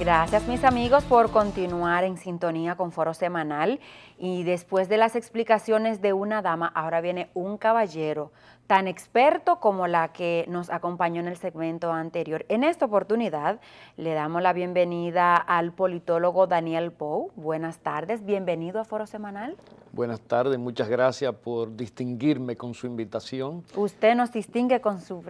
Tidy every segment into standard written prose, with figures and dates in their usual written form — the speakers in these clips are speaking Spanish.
Gracias mis amigos por continuar en sintonía con Foro Semanal, y después de las explicaciones de una dama, ahora viene un caballero tan experto como la que nos acompañó en el segmento anterior. En esta oportunidad le damos la bienvenida al politólogo Daniel Pou. Buenas tardes, bienvenido a Foro Semanal. Buenas tardes, muchas gracias por distinguirme con su invitación. Usted nos distingue con su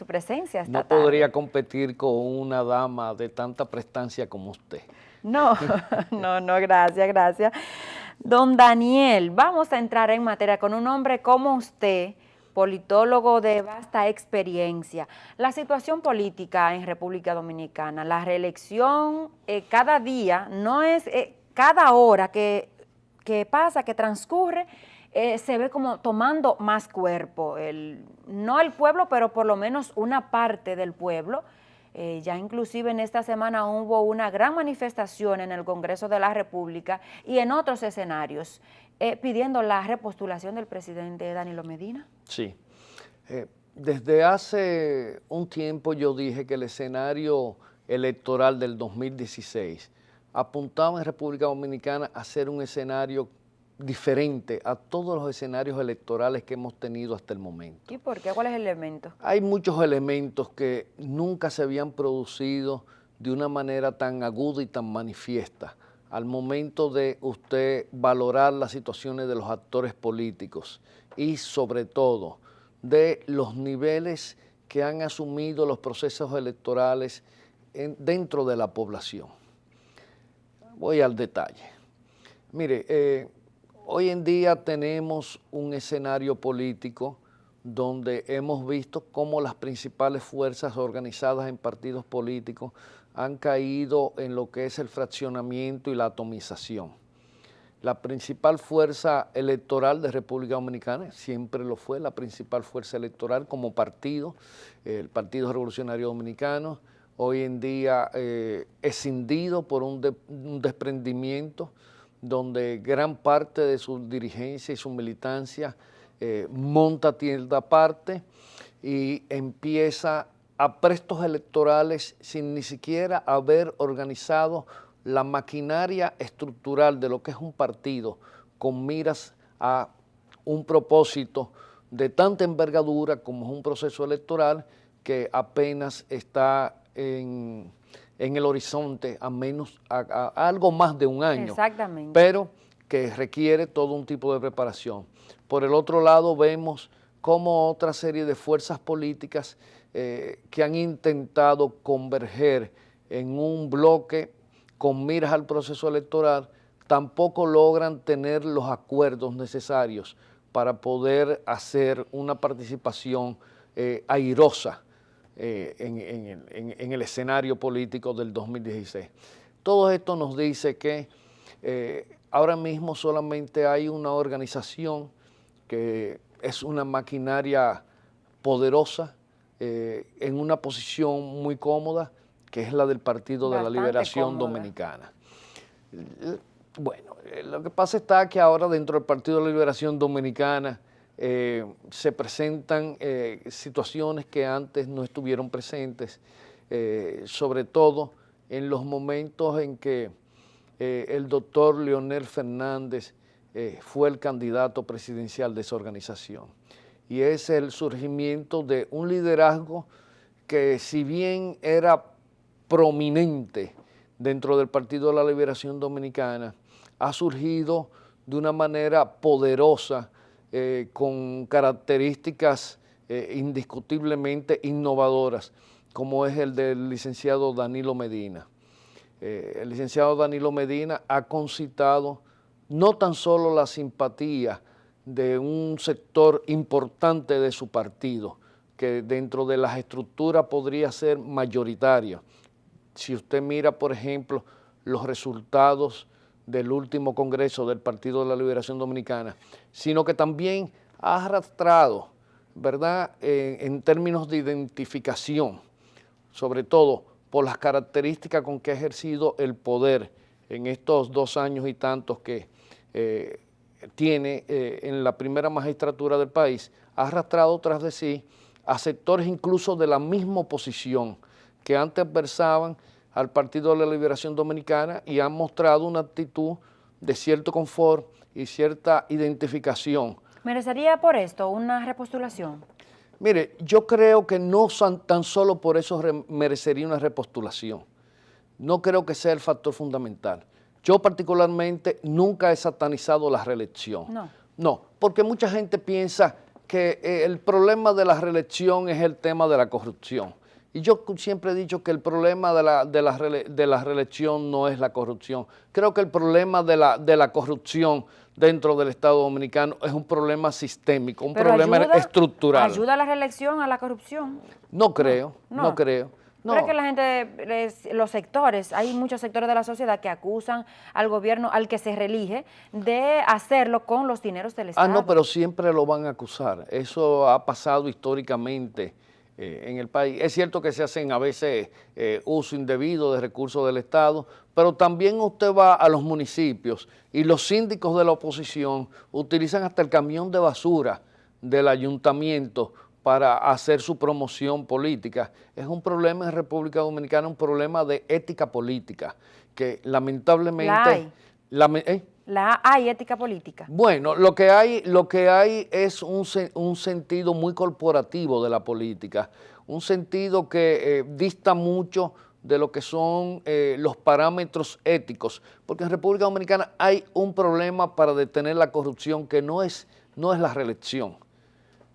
presencia esta No tarde. podría competir con una dama de tanta prestancia como usted. No, no, gracias. Don Daniel, vamos a entrar en materia con un hombre como usted, politólogo de vasta experiencia. La situación política en República Dominicana, la reelección cada día, no es cada hora que pasa, que transcurre, se ve como tomando más cuerpo. No el pueblo, pero por lo menos una parte del pueblo. Ya inclusive en esta semana hubo una gran manifestación en el Congreso de la República y en otros escenarios pidiendo la repostulación del presidente Danilo Medina. Sí. Desde hace un tiempo yo dije que el escenario electoral del 2016 apuntaba en República Dominicana a ser un escenario diferente a todos los escenarios electorales que hemos tenido hasta el momento. ¿Y por qué? ¿Cuál es el elemento? Hay muchos elementos que nunca se habían producido de una manera tan aguda y tan manifiesta al momento de usted valorar las situaciones de los actores políticos y sobre todo de los niveles que han asumido los procesos electorales dentro de la población. Voy al detalle. Mire, hoy en día tenemos un escenario político donde hemos visto cómo las principales fuerzas organizadas en partidos políticos han caído en lo que es el fraccionamiento y la atomización. La principal fuerza electoral de República Dominicana, siempre lo fue, la principal fuerza electoral como partido, el Partido Revolucionario Dominicano, hoy en día escindido por un desprendimiento donde gran parte de su dirigencia y su militancia monta tienda aparte y empieza a prestos electorales sin ni siquiera haber organizado la maquinaria estructural de lo que es un partido con miras a un propósito de tanta envergadura como es un proceso electoral que apenas está en el horizonte a algo más de un año. Exactamente. Pero que requiere todo un tipo de preparación. Por el otro lado vemos cómo otra serie de fuerzas políticas que han intentado converger en un bloque con miras al proceso electoral tampoco logran tener los acuerdos necesarios para poder hacer una participación airosa en el escenario político del 2016. Todo esto nos dice que ahora mismo solamente hay una organización que es una maquinaria poderosa en una posición muy cómoda, que es la del Partido de la Liberación Dominicana. Bueno, lo que pasa está que ahora dentro del Partido de la Liberación Dominicana se presentan situaciones que antes no estuvieron presentes, sobre todo en los momentos en que el doctor Leonel Fernández fue el candidato presidencial de esa organización. Y es el surgimiento de un liderazgo que, si bien era prominente dentro del Partido de la Liberación Dominicana, ha surgido de una manera poderosa, con características indiscutiblemente innovadoras, como es el del licenciado Danilo Medina. El licenciado Danilo Medina ha concitado no tan solo la simpatía de un sector importante de su partido, que dentro de las estructuras podría ser mayoritario. Si usted mira, por ejemplo, los resultados del último Congreso del Partido de la Liberación Dominicana, sino que también ha arrastrado, ¿verdad?, en términos de identificación, sobre todo por las características con que ha ejercido el poder en estos 2 años y tantos que tiene en la primera magistratura del país, ha arrastrado tras de sí a sectores incluso de la misma oposición que antes versaban al Partido de la Liberación Dominicana y han mostrado una actitud de cierto confort y cierta identificación. ¿Merecería por esto una repostulación? Mire, yo creo que no tan solo por eso merecería una repostulación. No creo que sea el factor fundamental. Yo particularmente nunca he satanizado la reelección. No. No, porque mucha gente piensa que el problema de la reelección es el tema de la corrupción. Y yo siempre he dicho que el problema de la reelección no es la corrupción. Creo que el problema de la corrupción dentro del Estado Dominicano es un problema sistémico, un problema estructural. ¿Ayuda la reelección a la corrupción? No creo, no creo. No. Pero es que la gente, los sectores, hay muchos sectores de la sociedad que acusan al gobierno, al que se reelige, de hacerlo con los dineros del Estado. No, pero siempre lo van a acusar. Eso ha pasado históricamente en el país. Es cierto que se hacen a veces uso indebido de recursos del Estado, pero también usted va a los municipios y los síndicos de la oposición utilizan hasta el camión de basura del ayuntamiento para hacer su promoción política. Es un problema en República Dominicana, un problema de ética política, que lamentablemente... ¿Hay ética política? Bueno, lo que hay es un sentido muy corporativo de la política, un sentido que dista mucho de lo que son los parámetros éticos, porque en República Dominicana hay un problema para detener la corrupción que no es la reelección.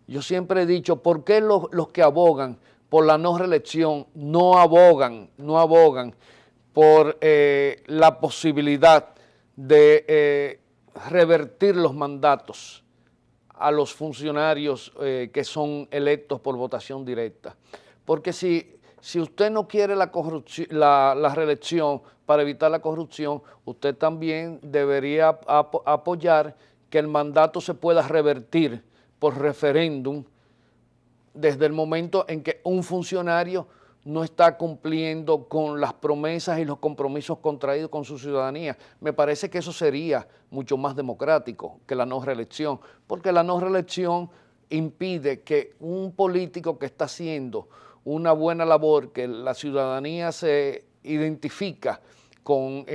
Yo siempre he dicho, ¿por qué los que abogan por la no reelección no abogan por la posibilidad de revertir los mandatos a los funcionarios que son electos por votación directa? Porque si usted no quiere la reelección para evitar la corrupción, usted también debería apoyar que el mandato se pueda revertir por referéndum desde el momento en que un funcionario no está cumpliendo con las promesas y los compromisos contraídos con su ciudadanía. Me parece que eso sería mucho más democrático que la no reelección, porque la no reelección impide que un político que está haciendo una buena labor, que la ciudadanía se identifica con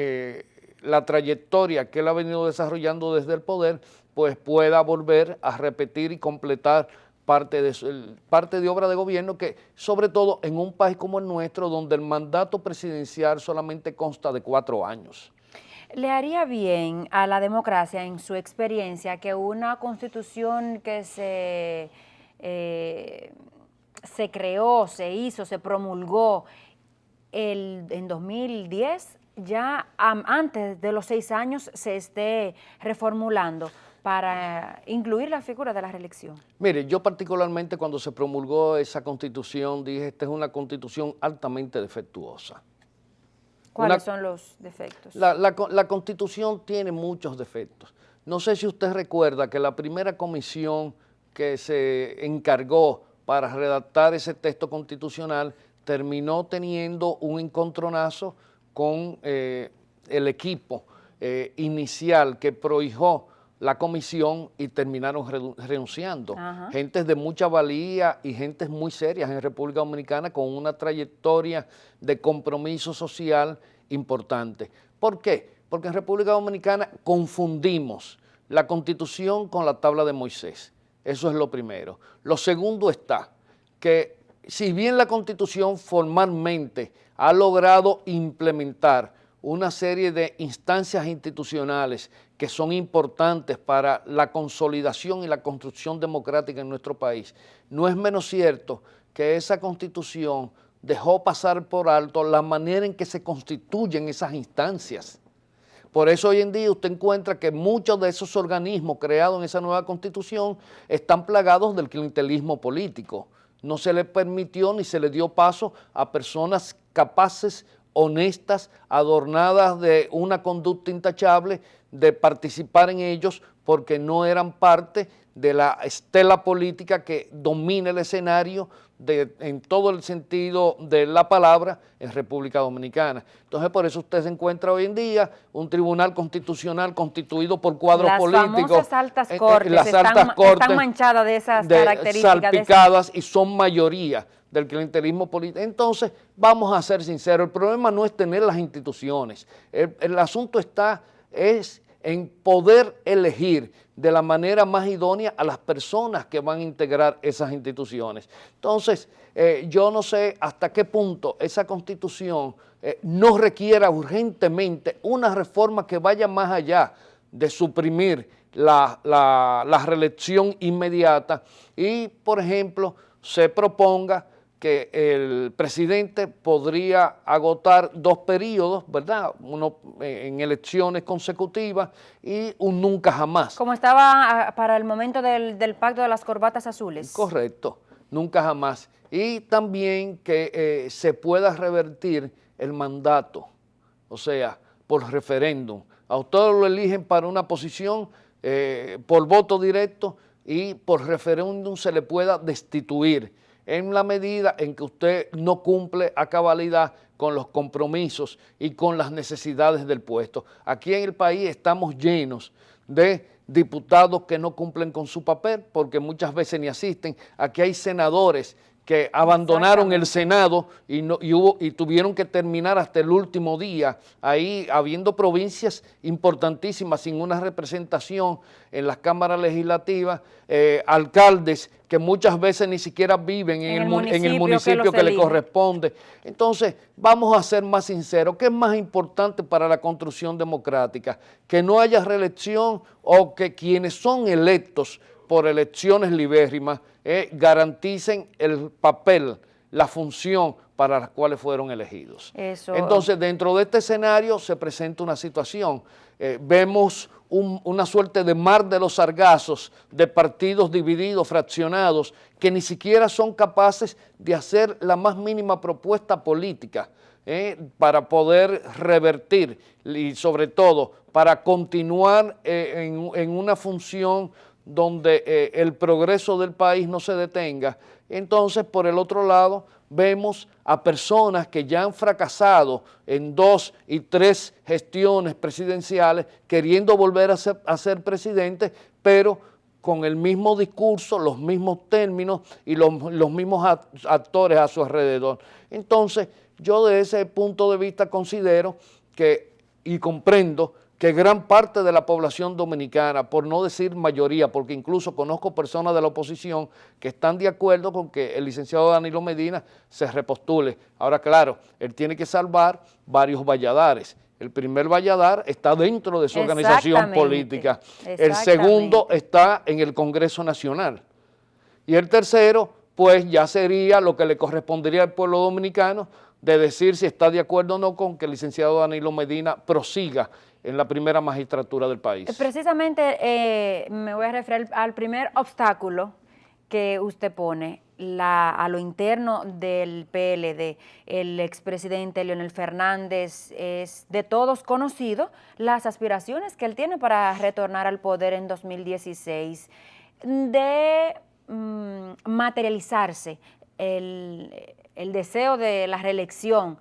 la trayectoria que él ha venido desarrollando desde el poder, pues pueda volver a repetir y completar parte de obra de gobierno que, sobre todo en un país como el nuestro, donde el mandato presidencial solamente consta de 4 años. ¿Le haría bien a la democracia, en su experiencia, que una constitución que se creó, se hizo, se promulgó en 2010, ya antes de los 6 años se esté reformulando para incluir la figura de la reelección? Mire, yo particularmente cuando se promulgó esa constitución dije, esta es una constitución altamente defectuosa. ¿Cuáles son los defectos? La constitución tiene muchos defectos. No sé si usted recuerda que la primera comisión que se encargó para redactar ese texto constitucional terminó teniendo un encontronazo con el equipo inicial que prohijó la comisión y terminaron renunciando. Ajá. Gentes de mucha valía y gentes muy serias en República Dominicana con una trayectoria de compromiso social importante. ¿Por qué? Porque en República Dominicana confundimos la Constitución con la tabla de Moisés. Eso es lo primero. Lo segundo está que si bien la Constitución formalmente ha logrado implementar una serie de instancias institucionales que son importantes para la consolidación y la construcción democrática en nuestro país, no es menos cierto que esa Constitución dejó pasar por alto la manera en que se constituyen esas instancias. Por eso hoy en día usted encuentra que muchos de esos organismos creados en esa nueva Constitución están plagados del clientelismo político. No se le permitió ni se le dio paso a personas capaces, honestas, adornadas de una conducta intachable, de participar en ellos porque no eran parte de la estela política que domina el escenario en todo el sentido de la palabra en República Dominicana. Entonces, por eso usted se encuentra hoy en día un tribunal constitucional constituido por cuadros políticos. Las famosas altas cortes, están manchadas de esas características. Salpicadas y son mayoría del clientelismo político. Entonces, vamos a ser sinceros, el problema no es tener las instituciones, el asunto es en poder elegir de la manera más idónea a las personas que van a integrar esas instituciones. Entonces, yo no sé hasta qué punto esa Constitución no requiera urgentemente una reforma que vaya más allá de suprimir la reelección inmediata y, por ejemplo, se proponga que el presidente podría agotar 2 periodos, ¿verdad? Uno en elecciones consecutivas y un nunca jamás. Como estaba para el momento del pacto de las corbatas azules. Correcto, nunca jamás. Y también que se pueda revertir el mandato, o sea, por referéndum. A usted lo eligen para una posición por voto directo y por referéndum se le pueda destituir en la medida en que usted no cumple a cabalidad con los compromisos y con las necesidades del puesto. Aquí en el país estamos llenos de diputados que no cumplen con su papel porque muchas veces ni asisten. Aquí hay senadores que abandonaron el Senado y tuvieron que terminar hasta el último día, ahí habiendo provincias importantísimas sin una representación en las cámaras legislativas, alcaldes que muchas veces ni siquiera viven en el municipio que le corresponde. Entonces, vamos a ser más sinceros, ¿qué es más importante para la construcción democrática? ¿Que no haya reelección o que quienes son electos por elecciones libérrimas garanticen el papel, la función para las cuales fueron elegidos? Entonces, dentro de este escenario se presenta una situación. Vemos una suerte de mar de los sargazos, de partidos divididos, fraccionados, que ni siquiera son capaces de hacer la más mínima propuesta política para poder revertir y sobre todo para continuar en una función donde el progreso del país no se detenga. Entonces, por el otro lado, vemos a personas que ya han fracasado en 2 y 3 gestiones presidenciales queriendo volver a ser presidente, pero con el mismo discurso, los mismos términos y los mismos actores a su alrededor. Entonces, yo de ese punto de vista considero que, y comprendo, que gran parte de la población dominicana, por no decir mayoría, porque incluso conozco personas de la oposición que están de acuerdo con que el licenciado Danilo Medina se repostule. Ahora, claro, él tiene que salvar varios Valladares. El primer Valladar está dentro de su organización política. El segundo está en el Congreso Nacional. Y el tercero, pues ya sería lo que le correspondería al pueblo dominicano de decir si está de acuerdo o no con que el licenciado Danilo Medina prosiga en la primera magistratura del país. Precisamente me voy a referir al primer obstáculo que usted pone, a lo interno del PLD. El expresidente Leonel Fernández es de todos conocido las aspiraciones que él tiene para retornar al poder en 2016, de materializarse el deseo de la reelección.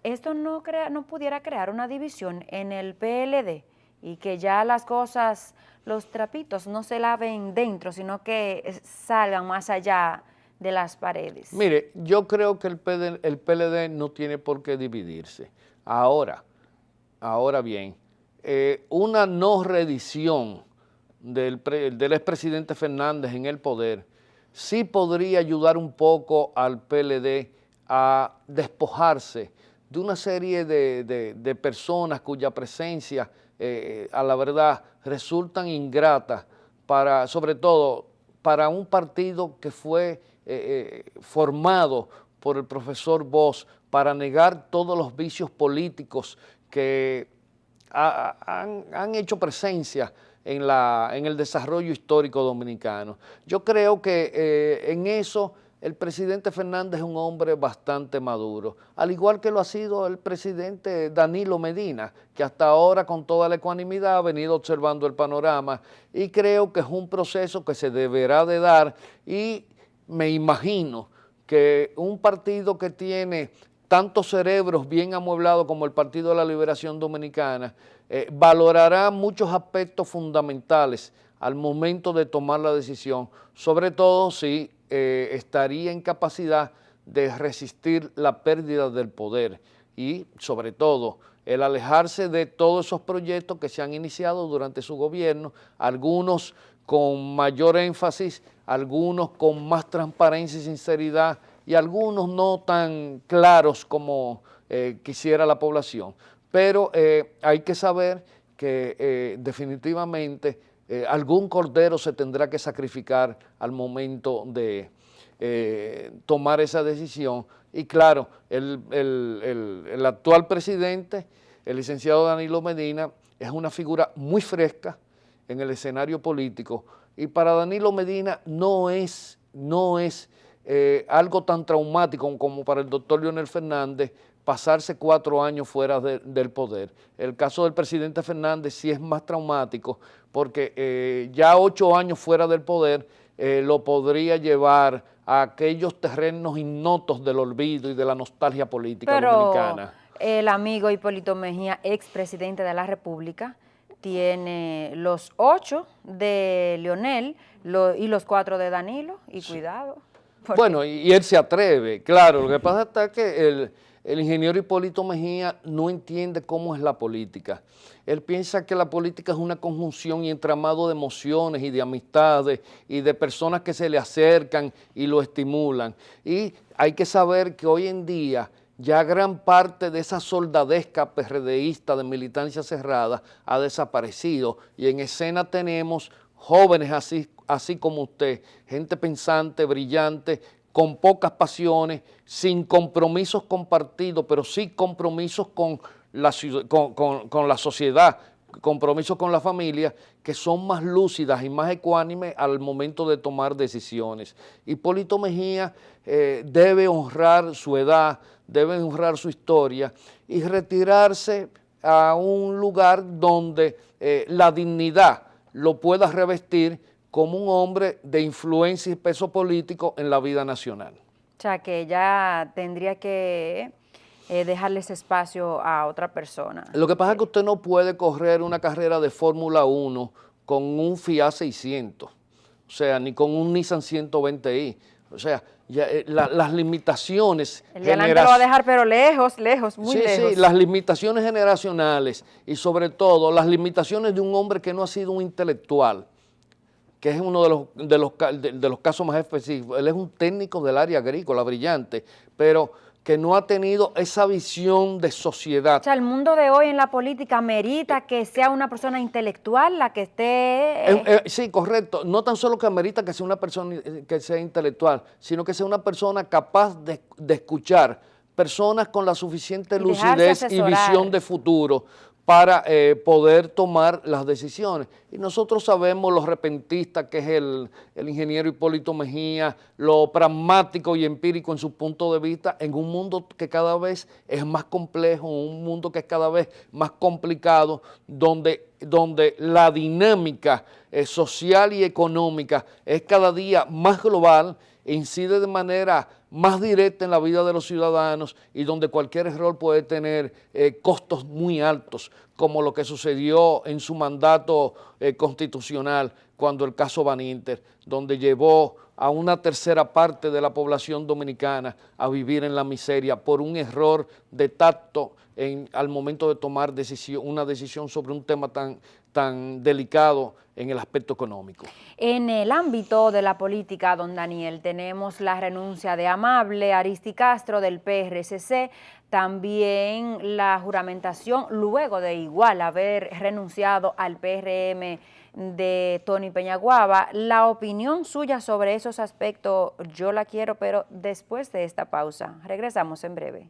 ¿Esto no pudiera crear una división en el PLD y que ya las cosas, los trapitos no se laven dentro, sino que salgan más allá de las paredes? Mire, yo creo que el PLD no tiene por qué dividirse. Ahora bien, una no reedición del expresidente Fernández en el poder sí podría ayudar un poco al PLD a despojarse de una serie de personas cuya presencia, a la verdad, resultan ingratas, sobre todo para un partido que fue formado por el profesor Bosch para negar todos los vicios políticos que han hecho presencia en el desarrollo histórico dominicano. Yo creo que en eso el presidente Fernández es un hombre bastante maduro, al igual que lo ha sido el presidente Danilo Medina, que hasta ahora con toda la ecuanimidad ha venido observando el panorama, y creo que es un proceso que se deberá de dar, y me imagino que un partido que tiene tantos cerebros bien amueblados como el Partido de la Liberación Dominicana, valorará muchos aspectos fundamentales al momento de tomar la decisión, sobre todo si estaría en capacidad de resistir la pérdida del poder y sobre todo el alejarse de todos esos proyectos que se han iniciado durante su gobierno, algunos con mayor énfasis, algunos con más transparencia y sinceridad y algunos no tan claros como quisiera la población. Pero hay que saber que definitivamente algún cordero se tendrá que sacrificar al momento de tomar esa decisión. Y claro, el actual presidente, el licenciado Danilo Medina, es una figura muy fresca en el escenario político y para Danilo Medina no es algo tan traumático como para el doctor Leonel Fernández pasarse 4 años fuera del poder. El caso del presidente Fernández sí es más traumático porque ya 8 años fuera del poder lo podría llevar a aquellos terrenos ignotos del olvido y de la nostalgia política dominicana. El amigo Hipólito Mejía, expresidente de la República, tiene los 8 de Leonel y los 4 de Danilo, y sí. Cuidado. Bueno, y él se atreve, claro, lo que pasa es que el ingeniero Hipólito Mejía no entiende cómo es la política. Él piensa que la política es una conjunción y entramado de emociones y de amistades y de personas que se le acercan y lo estimulan. Y hay que saber que hoy en día ya gran parte de esa soldadesca PRDista de militancia cerrada ha desaparecido y en escena tenemos jóvenes así como usted, gente pensante, brillante, con pocas pasiones, sin compromisos compartidos, pero sí compromisos con la sociedad, compromisos con la familia, que son más lúcidas y más ecuánimes al momento de tomar decisiones. Hipólito Mejía debe honrar su edad, debe honrar su historia y retirarse a un lugar donde la dignidad lo pueda revestir como un hombre de influencia y peso político en la vida nacional. O sea, que ya tendría que dejarle ese espacio a otra persona. Lo que pasa es que usted no puede correr una carrera de Fórmula 1 con un Fiat 600, o sea, ni con un Nissan 120i. O sea, ya, las limitaciones... El de adelante lo va a dejar, pero lejos, muy lejos. Sí, las limitaciones generacionales y sobre todo las limitaciones de un hombre que no ha sido un intelectual, que es uno de los casos más específicos. Él es un técnico del área agrícola, brillante, pero que no ha tenido esa visión de sociedad. O sea, el mundo de hoy en la política amerita que sea una persona intelectual la que esté... Sí, correcto. No tan solo que amerita que sea una persona que sea intelectual, sino que sea una persona capaz de escuchar, personas con la suficiente lucidez y visión de futuro para poder tomar las decisiones. Y nosotros sabemos lo repentista que es el ingeniero Hipólito Mejía, lo pragmático y empírico en su punto de vista, en un mundo que cada vez es más complejo, un mundo que es cada vez más complicado, donde la dinámica social y económica es cada día más global, incide de manera más directa en la vida de los ciudadanos y donde cualquier error puede tener costos muy altos, como lo que sucedió en su mandato constitucional cuando el caso Baninter, donde llevó a una tercera parte de la población dominicana a vivir en la miseria por un error de tacto al momento de tomar una decisión sobre un tema tan delicado en el aspecto económico. En el ámbito de la política, don Daniel, tenemos la renuncia de Amable Aristi Castro del PRCC, también la juramentación luego de igual haber renunciado al PRM de Tony Peñaguaba. La opinión suya sobre esos aspectos yo la quiero, pero después de esta pausa. Regresamos en breve.